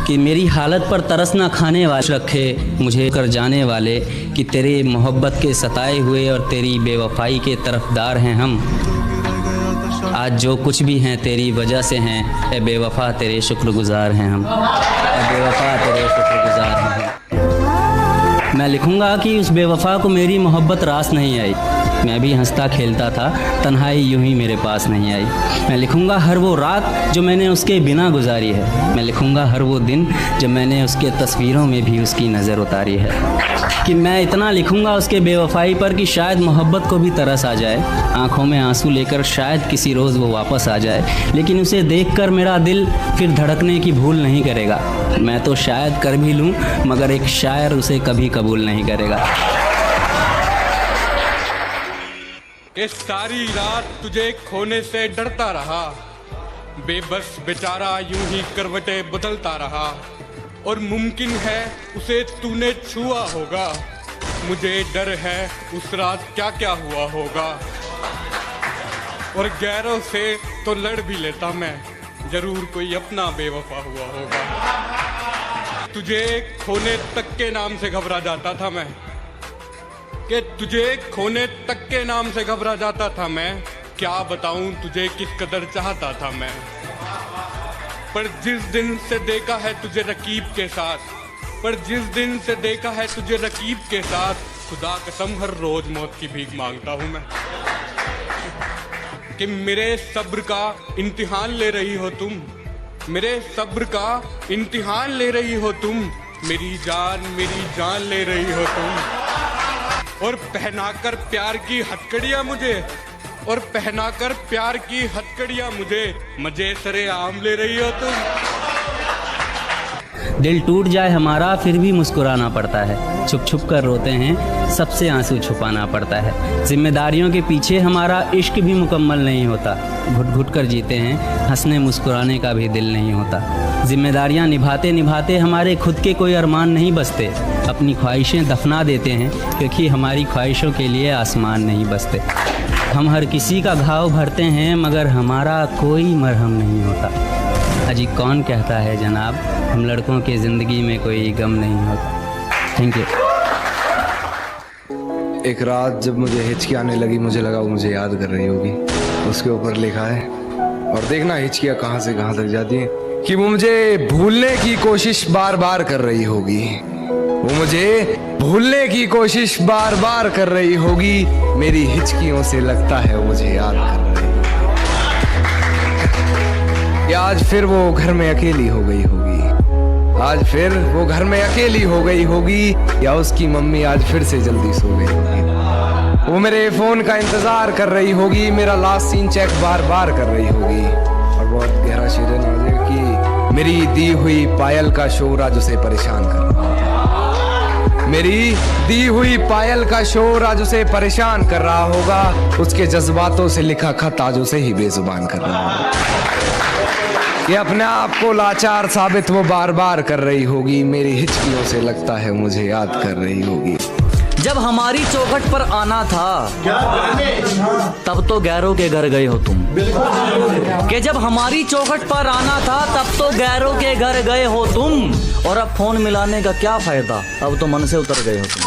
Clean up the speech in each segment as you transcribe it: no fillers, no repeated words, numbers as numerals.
कि मेरी हालत पर तरस ना खाने वाले रखे मुझे कर जाने वाले, कि तेरे मोहब्बत के सताए हुए और तेरी बेवफाई के तरफदार हैं हम। आज जो कुछ भी हैं तेरी वजह से हैं, ए बेवफा तेरे शुक्रगुजार हैं हम, ए बेवफा तेरे शुक्रगुजार हैं हम। मैं लिखूँगा कि उस बेवफा को मेरी मोहब्बत रास नहीं आई, मैं भी हंसता खेलता था, तन्हाई यूं ही मेरे पास नहीं आई। मैं लिखूँगा हर वो रात जो मैंने उसके बिना गुजारी है, मैं लिखूँगा हर वो दिन जब मैंने उसके तस्वीरों में भी उसकी नज़र उतारी है। कि मैं इतना लिखूँगा उसके बेवफाई पर कि शायद मोहब्बत को भी तरस आ जाए, आँखों में आंसू लेकर शायद किसी रोज़ वो वापस आ जाए, लेकिन उसे देखकर मेरा दिल फिर धड़कने की भूल नहीं करेगा। मैं तो शायद कर भी लूँ मगर एक शायर उसे कभी कबूल नहीं करेगा। कि सारी रात तुझे खोने से डरता रहा, बेबस बेचारा यूं ही करवटें बदलता रहा, और मुमकिन है उसे तूने छुआ होगा, मुझे डर है उस रात क्या क्या हुआ होगा। और गैरों से तो लड़ भी लेता मैं, जरूर कोई अपना बेवफा हुआ होगा। तुझे खोने तक के नाम से घबरा जाता था मैं, कि तुझे खोने तक के नाम से घबरा जाता था मैं, क्या बताऊं तुझे किस कदर चाहता था मैं। पर जिस दिन से देखा है तुझे रकीब के साथ, पर जिस दिन से देखा है तुझे रकीब के साथ, खुदा कसम हर रोज मौत की भीख मांगता हूं मैं। कि मेरे सब्र का इम्तिहान ले रही हो तुम, मेरे सब्र का इम्तिहान ले रही हो तुम, मेरी जान ले रही हो तुम। और पहनाकर प्यार की हथकड़ियां मुझे, और पहनाकर प्यार की हथकड़ियां मुझे, मजे सरे आम ले रही हो तुम। दिल टूट जाए हमारा फिर भी मुस्कुराना पड़ता है, छुप छुप कर रोते हैं सबसे आंसू छुपाना पड़ता है। जिम्मेदारियों के पीछे हमारा इश्क भी मुकम्मल नहीं होता, घुट घुट कर जीते हैं, हंसने मुस्कुराने का भी दिल नहीं होता। जिम्मेदारियां निभाते निभाते हमारे खुद के कोई अरमान नहीं बसते, अपनी ख्वाहिशें दफना देते हैं क्योंकि हमारी ख्वाहिशों के लिए आसमान नहीं बसते। हम हर किसी का घाव भरते हैं मगर हमारा कोई मरहम नहीं होता। अजी कौन कहता है जनाब हम लड़कों की ज़िंदगी में कोई गम नहीं होता। Thank you. एक रात जब मुझे हिचकी आने लगी, मुझे लगा वो मुझे याद कर रही होगी, उसके ऊपर लिखा है, और देखना हिचकियाँ कहाँ से कहाँ तक जाती हैं, कि वो मुझे भूलने की कोशिश बार बार कर रही होगी, वो मुझे भूलने की कोशिश बार बार कर रही होगी, मेरी हिचकियों से लगता है वो मुझे याद कर रही होगी। या आज फिर वो घर में अकेली हो गई होगी, आज फिर वो घर में अकेली हो गई होगी, या उसकी मम्मी आज फिर से जल्दी सो गई होगी। वो मेरे फोन का इंतजार कर रही होगी, मेरा लास्ट सीन चेक बार बार कर रही होगी। और बहुत गहरा शेर है नाज़िर कि मेरी दी हुई पायल का शोर आज उसे परेशान कर रहा होगा, मेरी दी हुई पायल का शोर आज उसे परेशान कर रहा होगा, उसके जज्बातों से लिखा खत आज उसे ही बेजुबान कर रहा होगा। ये अपने आप को लाचार साबित वो बार बार कर रही होगी, मेरी हिचकियों से लगता है मुझे याद कर रही होगी। जब हमारी चौखट पर आना था तब तो गैरों के घर गए हो तुम, कि जब हमारी चौखट पर आना था तब तो गैरों के घर गए हो तुम, और अब फोन मिलाने का क्या फायदा, अब तो मन से उतर गए हो तुम।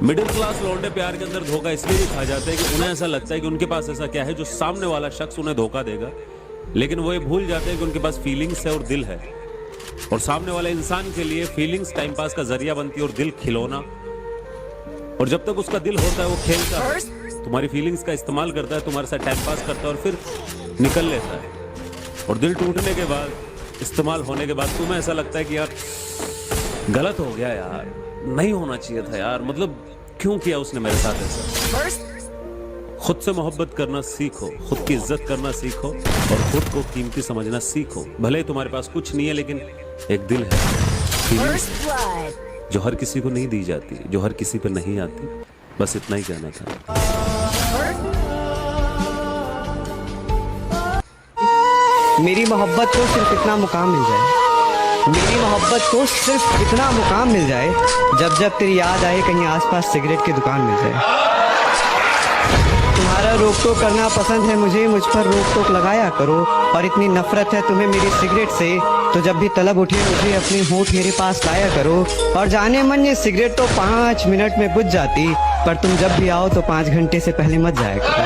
मिडिल क्लास लौंडे प्यार के अंदर धोखा इसलिए भी खा जाते हैं कि उन्हें ऐसा लगता है कि उनके पास ऐसा क्या है जो सामने वाला शख्स उन्हें धोखा देगा, लेकिन वो ये भूल जाते हैं कि उनके पास फीलिंग्स है और दिल है, और सामने वाले इंसान के लिए फीलिंग्स टाइम पास का जरिया बनती है और दिल खिलौना। और जब तक उसका दिल होता है वो खेलता है, तुम्हारी फीलिंग्स का इस्तेमाल करता है, तुम्हारे साथ टाइम पास करता है और फिर निकल लेता है। और दिल टूटने के बाद, इस्तेमाल होने के बाद तुम्हें ऐसा लगता है कि यार गलत हो गया यार, नहीं होना चाहिए था यार, मतलब क्यों किया उसने मेरे साथ ऐसा। खुद से मोहब्बत करना सीखो, खुद की इज्जत करना सीखो, और खुद को कीमती समझना सीखो। भले ही तुम्हारे पास कुछ नहीं है लेकिन एक दिल है, फीलिंग्स जो हर किसी को नहीं दी जाती, जो हर किसी पे नहीं आती। बस इतना ही कहना था। मेरी मोहब्बत को सिर्फ इतना मुकाम मिल जाए, मेरी मोहब्बत को सिर्फ इतना मुकाम मिल जाए, जब जब तेरी याद आए कहीं आसपास सिगरेट की दुकान मिल जाए। तुम्हारा पर रोक टोक करना पसंद है मुझे, मुझ पर रोक टोक लगाया करो। और इतनी नफरत है तुम्हें मेरी सिगरेट से, तो जब भी तलब उठे मुझे अपनी होठ मेरे पास लाया करो। और जाने मन ये सिगरेट तो 5 मिनट में बुझ जाती, पर तुम जब भी आओ तो 5 घंटे से पहले मत जाया करो।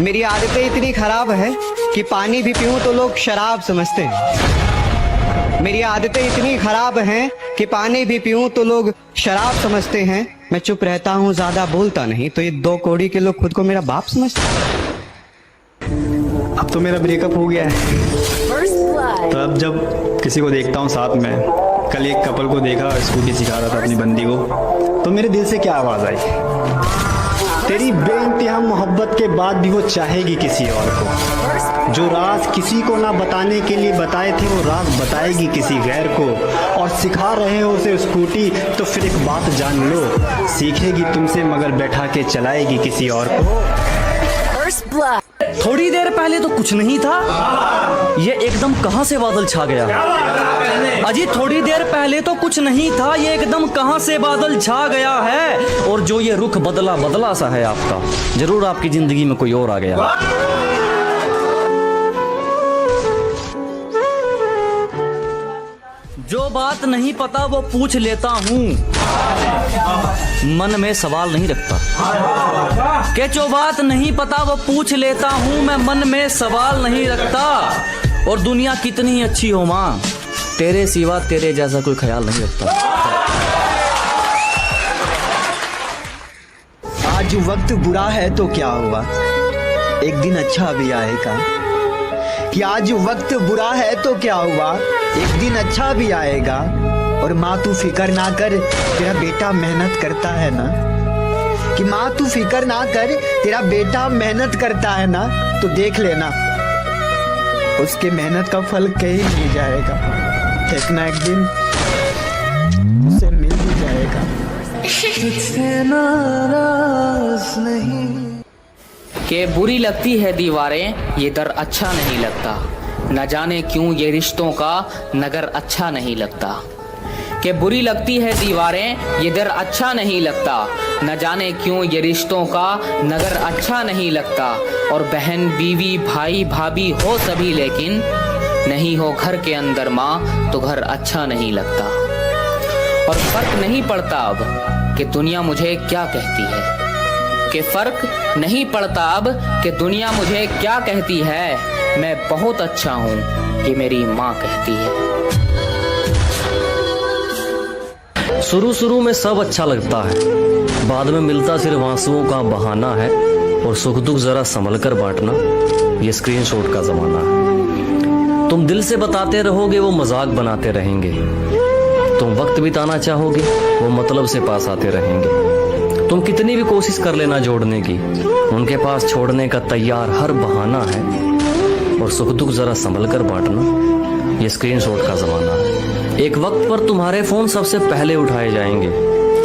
मेरी आदतें इतनी खराब है कि पानी भी पीऊं तो लोग शराब समझते हैं। मेरी आदतें इतनी खराब हैं कि पानी भी पीऊं तो लोग शराब समझते हैं। मैं चुप रहता हूँ, ज्यादा बोलता नहीं, तो ये 2 कौड़ी के लोग खुद को मेरा बाप समझते हैं। अब तो मेरा ब्रेकअप हो गया है, तो अब जब किसी को देखता हूँ साथ में, कल एक कपल को देखा स्कूटी सिखा रहा था अपनी बंदी को, तो मेरे दिल से क्या आवाज़ आई, तेरी बेइंतहा मोहब्बत के बाद भी वो चाहेगी किसी और को। जो राज किसी को ना बताने के लिए बताए थे, वो राज बताएगी किसी गैर को। और सिखा रहे हो उसे स्कूटी, तो फिर एक बात जान लो, सीखेगी तुमसे मगर बैठा के चलाएगी किसी और को। थोड़ी देर पहले तो कुछ नहीं था, ये एकदम कहां से बादल छा गया। अजी थोड़ी देर पहले तो कुछ नहीं था, ये एकदम कहां से बादल छा गया है। और जो ये रुख बदला बदला सा है आपका, जरूर आपकी जिंदगी में कोई और आ गया। जो बात नहीं पता वो पूछ लेता हूँ, मन में सवाल नहीं रखता। कि जो बात नहीं पता वो पूछ लेता हूँ, मैं मन में सवाल नहीं रखता। और दुनिया कितनी अच्छी हो माँ, तेरे सिवा तेरे जैसा कोई ख्याल नहीं रखता। आज वक्त बुरा है तो क्या हुआ, एक दिन अच्छा भी आएगा। कि आज वक्त बुरा है तो क्या हुआ, एक दिन अच्छा भी आएगा। और माँ तू फिक्र ना कर, तेरा बेटा मेहनत करता है ना। कि माँ तू फिक्र ना कर, तेरा बेटा मेहनत करता है ना। तो देख लेना, उसके मेहनत का फल कहीं नहीं जाएगा, एक ना एक दिन उसे मिल भी जाएगा। कि बुरी लगती है दीवारें, ये दर अच्छा नहीं लगता। न जाने क्यों ये रिश्तों का नगर अच्छा नहीं लगता। कि बुरी लगती है दीवारें, ये दर अच्छा नहीं लगता। न जाने क्यों ये रिश्तों का नगर अच्छा नहीं लगता। और बहन बीवी भाई भाभी हो सभी, लेकिन नहीं हो घर के अंदर माँ तो घर अच्छा नहीं लगता। और फर्क नहीं पड़ता अब कि दुनिया मुझे क्या कहती है। कि फर्क नहीं पड़ता अब कि दुनिया मुझे क्या कहती है। मैं बहुत अच्छा हूँ, ये मेरी माँ कहती है। शुरू में सब अच्छा लगता है, बाद में मिलता सिर्फ आंसुओं का बहाना है। और सुख दुख जरा संभल कर बांटना, ये स्क्रीनशॉट का जमाना है। तुम दिल से बताते रहोगे, वो मजाक बनाते रहेंगे। तुम वक्त बिताना चाहोगे, वो मतलब से पास आते रहेंगे। तुम कितनी भी कोशिश कर लेना जोड़ने की, उनके पास छोड़ने का तैयार हर बहाना है। और सुख दुख जरा संभल कर बांटना, ये स्क्रीनशॉट का जमाना है। एक वक्त पर तुम्हारे फोन सबसे पहले उठाए जाएंगे,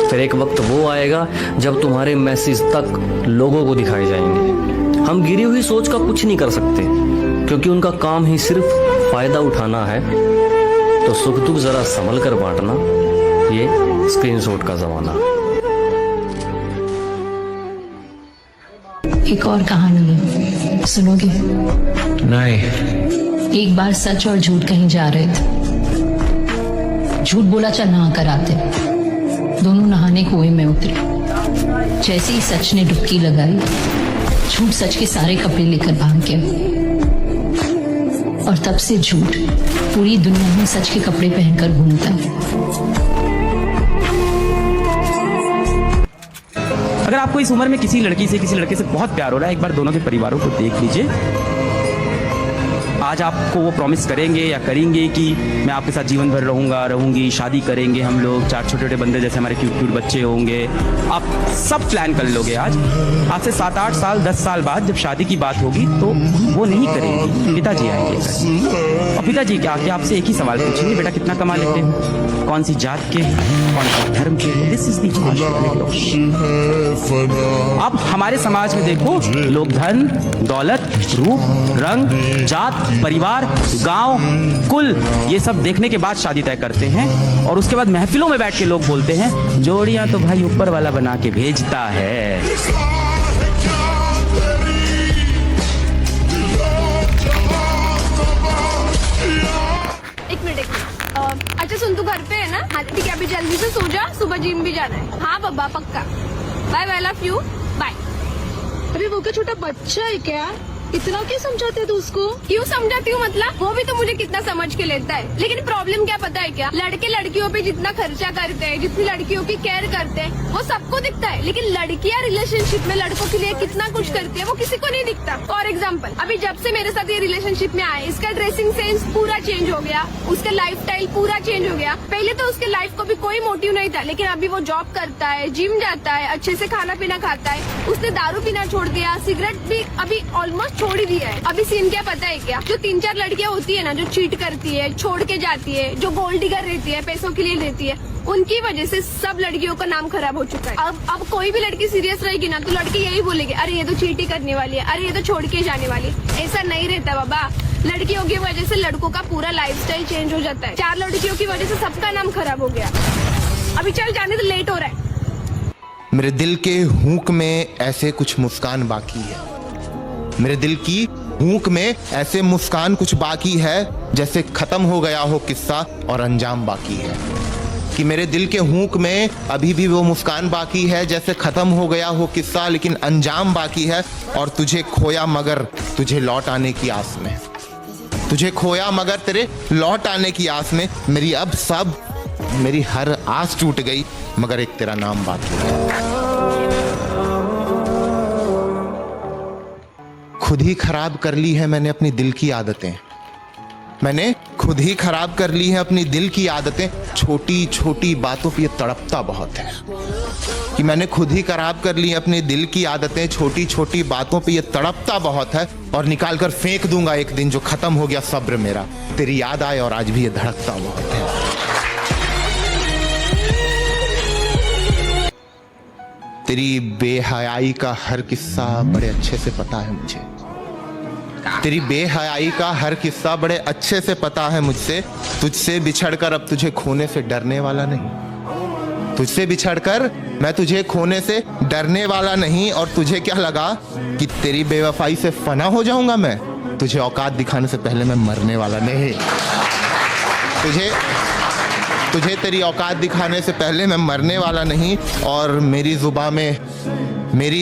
फिर एक वक्त वो आएगा जब तुम्हारे मैसेज तक लोगों को दिखाए जाएंगे। हम गिरी हुई सोच का कुछ नहीं कर सकते, क्योंकि उनका काम ही सिर्फ फायदा उठाना है। तो सुख दुख जरा संभल कर बांटना, ये स्क्रीनशॉट का जमाना है। एक और कहानी है, सुनोगे? नहीं। एक बार सच और झूठ कहीं जा रहे थे। झूठ बोला चल नहा कर आते। दोनों नहाने कुएं में उतरे। जैसे ही सच ने डुबकी लगाई, झूठ सच के सारे कपड़े लेकर भाग गया। और तब से झूठ पूरी दुनिया में सच के कपड़े पहनकर घूमता है। अगर आपको इस उम्र में किसी लड़की से किसी लड़के से बहुत प्यार हो रहा है, एक बार दोनों के परिवारों को देख लीजिए। आज आपको वो प्रॉमिस करेंगे या करेंगे कि मैं आपके साथ जीवन भर रहूंगी, शादी करेंगे हम लोग, 4 छोटे छोटे बंदे जैसे हमारे क्यूट बच्चे होंगे। आप सब प्लान कर लोगे। आज से 7-8 साल 10 साल बाद जब शादी की बात होगी तो वो नहीं करेंगे, पिताजी आएंगे। और पिताजी क्या आपसे एक ही सवाल पूछेंगे, बेटा कितना कमा लेते हैं, कौन सी जात के, कौन से धर्म के। दिस इज अब हमारे समाज में देखो, लोग धन दौलत रूप रंग जात परिवार गांव कुल ये सब देखने के बाद शादी तय करते हैं। और उसके बाद महफिलों में बैठ के लोग बोलते हैं जोड़ियां तो भाई ऊपर वाला बना के भेजता है। जिम भी जाना है। हाँ बब्बा पक्का। Bye bye, love you, bye. अरे वो क्या छोटा बच्चा है क्या? इतना क्यों समझाते तू उसको? क्यों समझाती हूँ मतलब? वो भी तो मुझे कितना समझ के लेता है। लेकिन प्रॉब्लम क्या पता है क्या? लड़के लड़कियों पे जितना खर्चा करते हैं, जितनी लड़कियों की केयर करते हैं, वो सबको दिखता है। लेकिन लड़कियाँ रिलेशनशिप में लड़कों के लिए कितना कुछ करती है, वो किसी को नहीं दिखता। फॉर एग्जाम्पल, अभी जब से मेरे साथ ये रिलेशनशिप में आए, इसका ड्रेसिंग सेंस पूरा चेंज हो गया, उसका लाइफ स्टाइल पूरा चेंज हो गया। पहले तो उसके लाइफ को भी कोई मोटिव नहीं था, लेकिन अभी वो जॉब करता है, जिम जाता है, अच्छे से खाना पीना खाता है। उसने दारू पीना छोड़ दिया, सिगरेट भी अभी ऑलमोस्ट छोड़ ही दिया है। अभी सीन क्या पता है क्या? जो 3-4 लड़कियां होती है ना, जो चीट करती है, छोड़ के जाती है, जो गोल्ड डिगर रहती है, पैसों के लिए रहती है, उनकी वजह से सब लड़कियों का नाम खराब हो चुका है। अब कोई भी लड़की सीरियस रहेगी ना, तो लड़की यही बोलेगी, अरे ये तो चीट ही करने वाली है, अरे ये तो छोड़ के जाने वाली है। ऐसा नहीं रहता बाबा। लड़कियों की वजह से लड़कों का पूरा लाइफस्टाइल चेंज हो जाता है। 4 लड़कियों की वजह से सबका नाम खराब हो गया। अभी चल जाने तो लेट हो रहा है। मेरे दिल के हुक में ऐसे कुछ मुस्कान बाकी है, मेरे दिल की हुक में ऐसे मुस्कान कुछ बाकी है, जैसे खत्म हो गया हो किस्सा और अंजाम बाकी है। कि मेरे दिल के हुक में अभी भी वो मुस्कान बाकी है, जैसे खत्म हो गया हो किस्सा लेकिन अंजाम बाकी है। और तुझे खोया मगर तुझे लौट आने की आस में, तुझे खोया मगर तेरे लौट आने की आस में। मेरी अब सब, मेरी हर आस टूट गई, मगर एक तेरा नाम बाकी है। खुद ही खराब कर ली है मैंने अपनी दिल की आदतें, मैंने खुद ही खराब कर ली है अपनी दिल की आदतें। छोटी छोटी बातों पे ये तड़पता बहुत है कि मैंने खुद ही खराब कर ली है अपनी दिल की आदतें। छोटी छोटी बातों पे ये तड़पता बहुत है, और निकाल कर फेंक दूंगा एक दिन जो खत्म हो गया सब्र मेरा। तेरी याद आए और आज भी ये धड़कता बहुत है। तेरी बेहयाई का हर किस्सा बड़े अच्छे से पता है मुझे, तेरी बेहयाई का हर किस्सा बड़े अच्छे से पता है मुझसे। तुझसे बिछड़कर अब तुझे खोने से डरने वाला नहीं, तुझसे बिछड़कर मैं तुझे खोने से डरने वाला नहीं। और तुझे क्या लगा कि तेरी बेवफाई से फना हो जाऊंगा मैं? तुझे औकात दिखाने से पहले मैं मरने वाला नहीं। तुझे तेरी औकात दिखाने से पहले मैं मरने वाला नहीं। और मेरी जुबान में मेरी